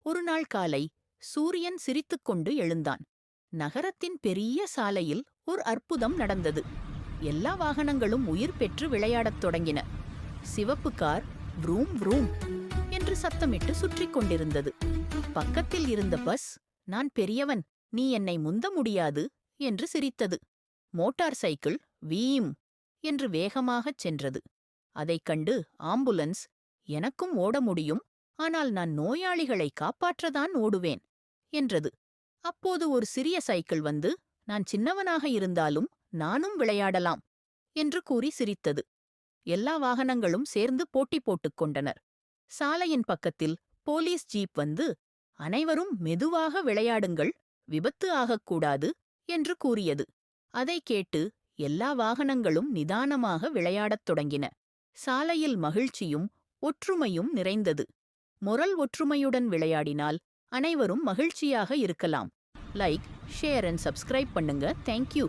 ஒரு நாள் காலை சூரியன் சிரித்துக்கொண்டு எழுந்தான். நகரத்தின் பெரிய சாலையில் ஒரு அற்புதம் நடந்தது. எல்லா வாகனங்களும் உயிர் பெற்று விளையாடத் தொடங்கின. சிவப்பு கார் வ்ரூம் வ்ரூம் என்று சத்தமிட்டு சுற்றிக் கொண்டிருந்தது. பக்கத்தில் இருந்த பஸ், நான் பெரியவன், நீ என்னை முந்த முடியாது என்று சிரித்தது. மோட்டார் சைக்கிள் வீம் என்று வேகமாகச் சென்றது. அதைக் கண்டு ஆம்புலன்ஸ், எனக்கும் ஓட முடியும், ஆனால் நான் நோயாளிகளை காப்பாற்றதான் ஓடுவேன் என்றது. அப்போது ஒரு சிறிய சைக்கிள் வந்து, நான் சின்னவனாக இருந்தாலும் நானும் விளையாடலாம் என்று கூறி சிரித்தது. எல்லா வாகனங்களும் சேர்ந்து போட்டி போட்டுக் கொண்டனர். சாலையின் பக்கத்தில் போலீஸ் ஜீப் வந்து, அனைவரும் மெதுவாக விளையாடுங்கள், விபத்து ஆகக்கூடாது என்று கூறியது. அதைக் கேட்டு எல்லா வாகனங்களும் நிதானமாக விளையாடத் தொடங்கின. சாலையில் மகிழ்ச்சியும் ஒற்றுமையும் நிறைந்தது. மொரல் ஒற்றுமையுடன் விளையாடினால் அனைவரும் மகிழ்ச்சியாக இருக்கலாம். லைக், ஷேர் அண்ட் சப்ஸ்கிரைப் பண்ணுங்க. தேங்க்யூ.